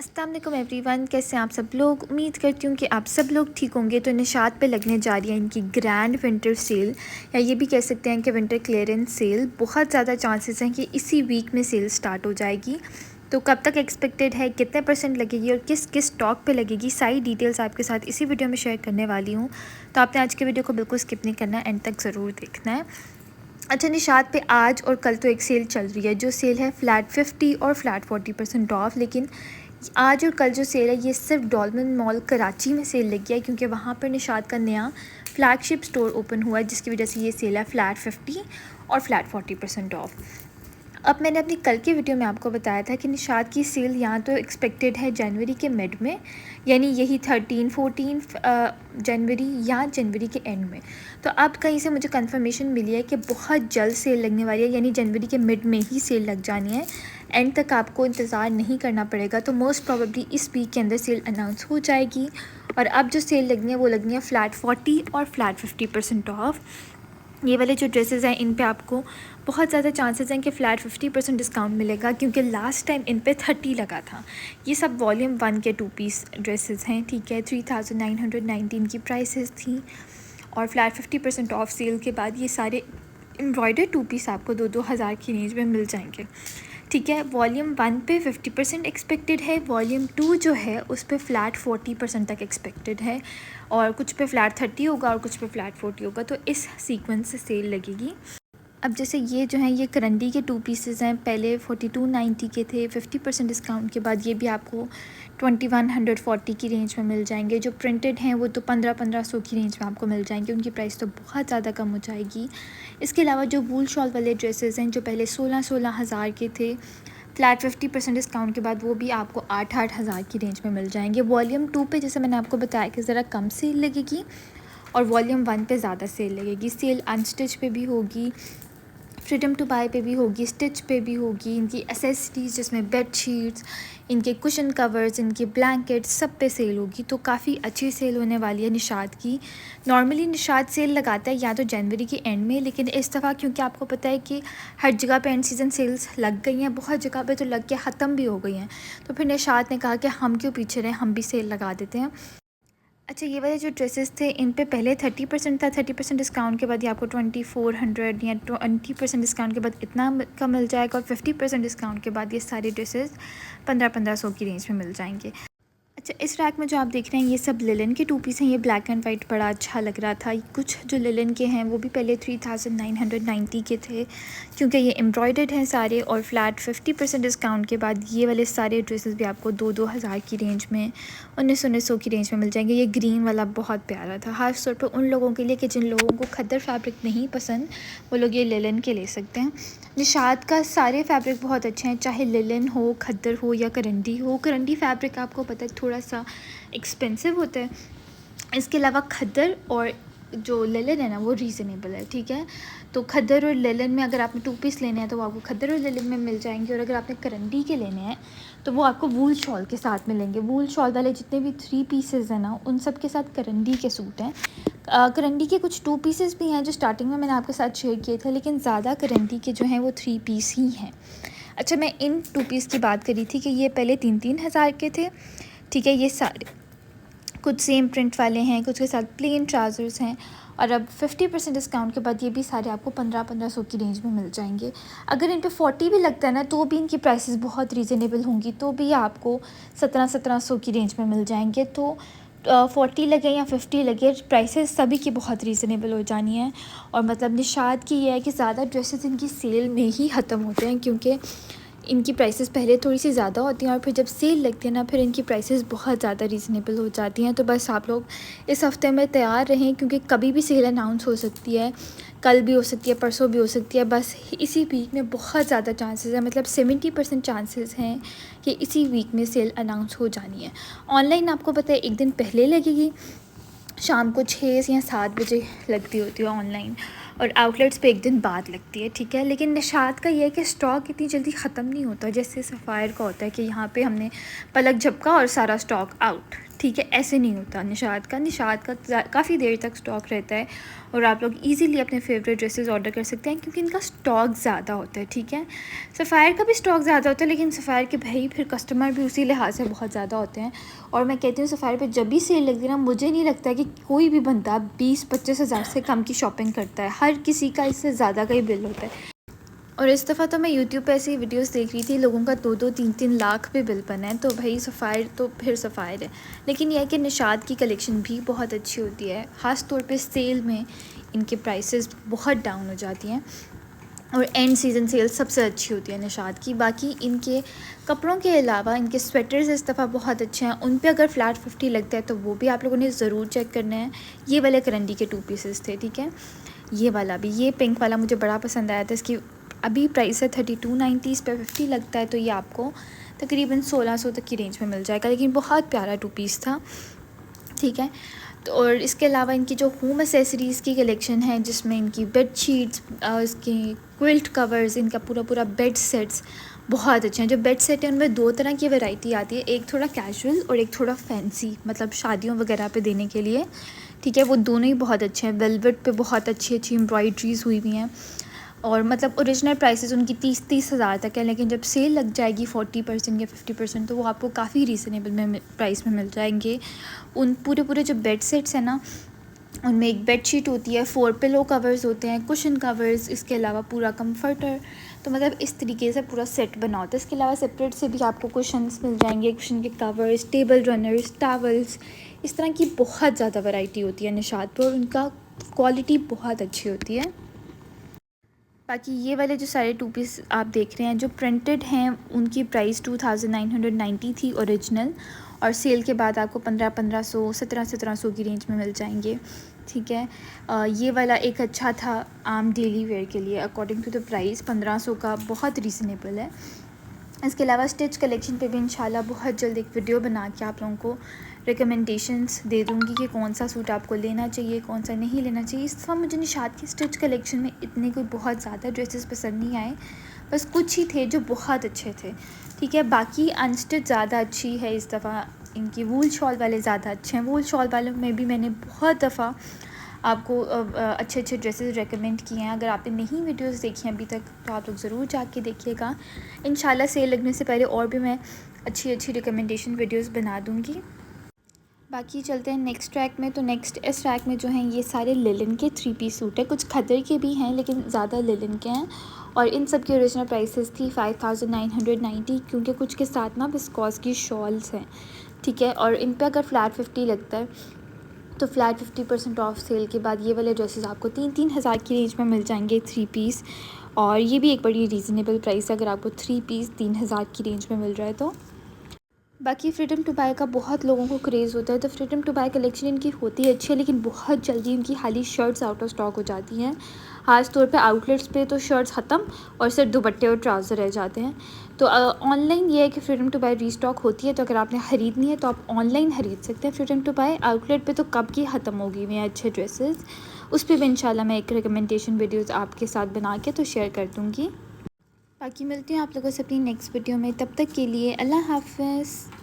अस्सलाम वालेकुम एवरीवन, कैसे हैं आप सब लोग। उम्मीद करती हूँ कि आप सब लोग ठीक होंगे। तो निशात पे लगने जा रही है इनकी ग्रैंड विंटर सेल, या ये भी कह सकते हैं कि विंटर क्लियरेंस सेल। बहुत ज़्यादा चांसेस हैं कि इसी वीक में सेल स्टार्ट हो जाएगी। तो कब तक एक्सपेक्टेड है, कितने % लगेगी और किस किस स्टॉक पे लगेगी, सारी डिटेल्स आपके साथ इसी वीडियो में शेयर करने वाली हूँ। तो आपने आज के वीडियो को बिल्कुल स्किप नहीं करना है, एंड तक ज़रूर देखना है। अच्छा, निशात पे आज और कल तो एक सेल चल रही है, जो सेल है फ्लैट 50 और फ्लैट 40% ऑफ। लेकिन आज और कल जो सेल है ये सिर्फ डॉल्मेन मॉल कराची में सेल लगी है, क्योंकि वहाँ पर निशात का नया फ्लैगशिप स्टोर ओपन हुआ है, जिसकी वजह से ये सेल है फ्लैट 50 और फ्लैट 40% ऑफ। अब मैंने अपनी कल की वीडियो में आपको बताया था कि निशात की सेल यहाँ तो एक्सपेक्टेड है जनवरी के मिड में, यानी यही 13-14 जनवरी या जनवरी के एंड में। तो अब कहीं से मुझे कंफर्मेशन मिली है कि बहुत जल्द सेल लगने वाली है, यानी जनवरी के मिड में ही सेल लग जानी है। एंड तक आपको इंतज़ार नहीं करना पड़ेगा। तो मोस्ट प्रॉबेबली इस वीक के अंदर सेल अनाउंस हो जाएगी। और अब जो सेल लगनी है वो लगनी है फ्लैट 40 और फ्लैट 50% ऑफ। ये वाले जो ड्रेसेस हैं इन पे आपको बहुत ज़्यादा चांसेस हैं कि फ़्लैट 50% डिस्काउंट मिलेगा, क्योंकि लास्ट टाइम इन पे 30 लगा था। ये सब वॉल्यूम 1 के 2 पीस ड्रेसेस हैं, ठीक है। 3919 की प्राइसेस थी, और फ्लैट 50% ऑफ सेल के बाद ये सारे एम्ब्रॉयडर्ड 2 पीस आपको 2-2 हज़ार की रेंज में मिल जाएंगे, ठीक है। वॉल्यूम 1 पे 50% एक्सपेक्टेड है, वॉल्यूम 2 जो है उस पे फ्लैट 40% तक एक्सपेक्टेड है, और कुछ पे फ्लैट 30 होगा और कुछ पे फ्लैट 40 होगा। तो इस सीक्वेंस से सेल लगेगी। अब जैसे ये जो हैं ये करंडी के 2 पीसेस हैं, पहले 4290 के थे, 50% डिस्काउंट के बाद ये भी आपको 2140 की रेंज में मिल जाएंगे। जो प्रिंटेड हैं वो तो 1500 की रेंज में आपको मिल जाएंगे, उनकी प्राइस तो बहुत ज़्यादा कम हो जाएगी। इसके अलावा जो वूल शॉल वाले ड्रेसेस हैं जो पहले 16 हज़ार के थे, फ्लैट 50% डिस्काउंट के बाद वो भी आपको 8 हज़ार की रेंज में मिल जाएंगे। वॉल्यूम 2 पे जैसे मैंने आपको बताया कि ज़रा कम सेल लगेगी, और वॉल्यूम 1 पे ज़्यादा सेल लगेगी। सेल अनस्टिच पे भी होगी, फ्रीडम टू बाय पे भी होगी, स्टिच पे भी होगी। इनकी एसेसरीज जिसमें बेड शीट्स, इनके कुशन कवर्स, इनके ब्लैंकेट्स, सब पे सेल होगी। तो काफ़ी अच्छी सेल होने वाली है निशात की। नॉर्मली निशात सेल लगाता है या तो जनवरी के एंड में, लेकिन इस दफ़ा क्योंकि आपको पता है कि हर जगह पे एंड सीज़न सेल्स लग गई हैं, बहुत जगह पे तो लग के ख़त्म भी हो गई हैं, तो फिर निशात ने कहा कि हम क्यों पीछे रहें, हम भी सेल लगा देते हैं। अच्छा, ये वाले जो ड्रेसेस थे इन पे पहले 30% था, 30% डिस्काउंट के बाद ये आपको 2400 या 20% डिस्काउंट के बाद इतना का मिल जाएगा, और 50% डिस्काउंट के बाद ये सारे ड्रेसेस 1500 की रेंज में मिल जाएंगे। अच्छा, इस रैक में जो आप देख रहे हैं ये सब लिलन के 2 पीस हैं। ये ब्लैक एंड वाइट बड़ा अच्छा लग रहा था। कुछ जो लिलन के हैं वो भी पहले 3990 के थे, क्योंकि ये एम्ब्रॉयडर्ड हैं सारे, और फ्लैट 50% डिस्काउंट के बाद ये वाले सारे ड्रेसेस भी आपको 2-2 हज़ार की रेंज में, 1900 की रेंज में मिल जाएंगे। ये ग्रीन वाला बहुत प्यारा था, खास तौर पर उन लोगों के लिए कि जिन लोगों को खद्दर फैब्रिक नहीं पसंद, वो लोग ये लिलन के ले सकते हैं। निशात का सारे फैब्रिक बहुत अच्छे हैं, चाहे लिलन हो, खद्दर हो या करंडी हो। करंडी फैब्रिक आपको पता है थोड़ा सा एक्सपेंसिव होता है, इसके अलावा खद्दर और जो लिलन है ना वो रीज़नेबल है, ठीक है। तो खद्दर और लिलन में अगर आपने 2 पीस लेने हैं तो वो आपको खद्दर और लिलन में मिल जाएंगे, और अगर आपने करंडी के लेने हैं तो वो आपको वूल शॉल के साथ मिलेंगे। वूल शॉल वाले जितने भी 3 पीसेस हैं ना, उन सब के साथ करंडी के सूट हैं। करंडी के कुछ 2 पीसेस भी हैं जो स्टार्टिंग में मैंने आपके साथ शेयर किए थे, लेकिन ज़्यादा करंडी के जो हैं वो 3 पीस ही हैं। अच्छा, मैं इन 2 पीस की बात करी थी कि ये पहले 3-3 हज़ार के थे, ठीक है। ये सारे कुछ सेम प्रिंट वाले हैं, कुछ के साथ प्लेन ट्राउज़र्स हैं, और अब 50% डिस्काउंट के बाद ये भी सारे आपको 1500 की रेंज में मिल जाएंगे। अगर इन पे 40 भी लगता है ना तो भी इनकी प्राइसेस बहुत रीज़नेबल होंगी, तो भी आपको 1700 की रेंज में मिल जाएंगे। तो 40 लगे या 50 लगे, प्राइसेस सभी की बहुत रीज़नेबल हो जानी है। और मतलब निशात की ये है कि ज़्यादा ड्रेसेस इनकी सेल में ही ख़त्म होते हैं, क्योंकि इनकी प्राइसेस पहले थोड़ी सी ज़्यादा होती हैं, और फिर जब सेल लगती है ना फिर इनकी प्राइसेस बहुत ज़्यादा रीज़नेबल हो जाती हैं। तो बस आप लोग इस हफ़्ते में तैयार रहें, क्योंकि कभी भी सेल अनाउंस हो सकती है, कल भी हो सकती है, परसों भी हो सकती है। बस इसी वीक में बहुत ज़्यादा चांसेस है, मतलब 70% चांसेस हैं कि इसी वीक में सेल अनाउंस हो जानी है। ऑनलाइन आपको पता है एक दिन पहले लगेगी, शाम को 6 या 7 बजे लगती होती है ऑनलाइन, और आउटलेट्स पे एक दिन बाद लगती है, ठीक है। लेकिन निशात का ये है कि स्टॉक इतनी जल्दी ख़त्म नहीं होता जैसे सफ़ायर का होता है कि यहाँ पे हमने पलक झपका और सारा स्टॉक आउट, ठीक है, ऐसे नहीं होता निशात का। निशात का काफ़ी देर तक स्टॉक रहता है और आप लोग इजीली अपने फेवरेट ड्रेसेस ऑर्डर कर सकते हैं क्योंकि इनका स्टॉक ज़्यादा होता है। ठीक है, सफ़ायर का भी स्टॉक ज़्यादा होता है, लेकिन सफ़ायर के भाई फिर कस्टमर भी उसी लिहाज से बहुत ज़्यादा होते हैं। और मैं कहती हूँ सफ़ायर पे जब भी सेल लगती है ना, मुझे नहीं लगता कि कोई भी बंदा 20-25 हज़ार से कम की शॉपिंग करता है। हर किसी का इससे ज़्यादा का ही बिल होता है। और इस दफ़ा तो मैं यूट्यूब पे ऐसी वीडियोस देख रही थी, लोगों का 2-2, 3-3 लाख पे बिल बना है। तो भाई सफ़ायर तो फिर सफ़ायर है। लेकिन यह है कि निशात की कलेक्शन भी बहुत अच्छी होती है, ख़ास तौर पे सेल में इनके प्राइसेस बहुत डाउन हो जाती हैं और एंड सीज़न सेल सबसे अच्छी होती है निशात की। बाकी इनके कपड़ों के अलावा इनके स्वेटर्स इस दफ़ा बहुत अच्छे हैं, उन पे अगर फ्लैट 50 लगता है तो वो भी आप लोगों ने ज़रूर चेक करना है। ये वाले करंडी के 2 पीसेस थे। ठीक है, ये वाला भी, ये पिंक वाला मुझे बड़ा पसंद आया था। इसकी अभी प्राइस है 3290, इस पर 50 लगता है तो ये आपको तकरीबन 1600 तक की रेंज में मिल जाएगा। लेकिन बहुत प्यारा 2 पीस था। ठीक है, तो और इसके अलावा इनकी जो होम एसेसरीज़ की कलेक्शन है, जिसमें इनकी बेड शीट्स, इसके क्विल्ट कवर्स, इनका पूरा पूरा बेड सेट्स बहुत अच्छे हैं। जो बेड सेट है उनमें 2 तरह की वैरायटी आती है, एक थोड़ा कैजुअल और एक थोड़ा फैंसी, मतलब शादियों वगैरह पे देने के लिए। ठीक है, वो दोनों ही बहुत अच्छे हैं। वेलवेट पे बहुत अच्छी अच्छी एम्ब्रॉयड्रीज़ हुई हुई हैं और मतलब ओरिजिनल प्राइसेस उनकी 30-30 हज़ार तक है, लेकिन जब सेल लग जाएगी 40% या 50% तो वो आपको काफ़ी रीज़नेबल में प्राइस में मिल जाएंगे। उन पूरे पूरे जो बेड सेट्स हैं ना, उनमें एक बेड शीट होती है, 4 पिलो कवर्स होते हैं, कुशन कवर्स, इसके अलावा पूरा कंफर्टर। तो मतलब इस तरीके से पूरा सेट बना होता है। इसके अलावा सेपरेट से भी आपको कुशन्स मिल जाएंगे, कुशन के कवर्स, टेबल रनर्स, टावल्स, इस तरह की बहुत ज़्यादा वैरायटी होती है निशात पर और उनका क्वालिटी बहुत अच्छी होती है। बाकी ये वाले जो सारे 2 पीस आप देख रहे हैं जो प्रिंटेड हैं, उनकी प्राइस 2990 थी ओरिजिनल, और सेल के बाद आपको 1500 1700 की रेंज में मिल जाएंगे। ठीक है, ये वाला एक अच्छा था आम डेली वेयर के लिए, अकॉर्डिंग टू द प्राइस 1500 का बहुत रीज़नेबल है। इसके अलावा स्टिच कलेक्शन पे भी इंशाल्लाह बहुत जल्द एक वीडियो बना के आप लोगों को रिकमेंडेशंस दे दूँगी कि कौन सा सूट आपको लेना चाहिए, कौन सा नहीं लेना चाहिए। इस दफ़ा मुझे निशात की स्टिच कलेक्शन में इतने कोई बहुत ज़्यादा ड्रेसेस पसंद नहीं आए, बस कुछ ही थे जो बहुत अच्छे थे। ठीक है, बाकी अनस्टिच ज़्यादा अच्छी है इस दफ़ा। इनकी वूल शॉल वाले ज़्यादा अच्छे हैं। वूल शॉल वालों में भी मैंने बहुत दफ़ा आपको अच्छे अच्छे ड्रेसेस रेकमेंड किए हैं। अगर आपने नहीं वीडियोस देखी हैं अभी तक तो आप लोग ज़रूर जाके देखिएगा। इंशाल्लाह सेल लगने से पहले और भी मैं अच्छी अच्छी रिकमेंडेशन वीडियोस बना दूँगी। बाकी चलते हैं नेक्स्ट ट्रैक में। तो नेक्स्ट इस ट्रैक में जो हैं ये सारे लिलन के 3 पीस सूट है, कुछ खदर के भी हैं लेकिन ज़्यादा लिलन के हैं, और इन सब की ओरिजिनल प्राइसेस थी 5990, क्योंकि कुछ के साथ ना विस्कॉस की शॉल्स हैं। ठीक है, और इन पे अगर फ्लैट 50 लगता है तो फ्लैट 50% ऑफ सेल के बाद ये वाले ड्रेसेस आपको 3-3 हज़ार की रेंज में मिल जाएंगे 3 पीस, और ये भी एक बड़ी रीज़नेबल प्राइस है अगर आपको 3 पीस 3000 की रेंज में मिल रहा है तो। बाकी फ्रीडम टू बाय का बहुत लोगों को क्रेज़ होता है, तो फ्रीडम टू बाय कलेक्शन इनकी होती है अच्छी है, लेकिन बहुत जल्दी इनकी खाली शर्ट्स आउट ऑफ स्टॉक हो जाती हैं। ख़ास तौर पे आउटलेट्स पे तो शर्ट्स ख़त्म और सिर्फ दुपट्टे और ट्राउज़र रह जाते हैं। तो ऑनलाइन ये है कि फ्रीडम टू बाय रीस्टॉक होती है, तो अगर आपने ख़रीदनी है तो आप ऑनलाइन ख़रीद सकते हैं फ्रीडम टू बाय। आउटलेट पे तो कब की ख़त्म होगी हुई हैं अच्छे ड्रेसेस, उस पर भी इंशाल्लाह मैं एक रिकमेंडेशन वीडियोज़ आपके साथ बना के तो शेयर कर दूँगी। बाकी मिलती हूँ आप लोगों से अपनी नेक्स्ट वीडियो में, तब तक के लिए अल्लाह हाफ़िज़।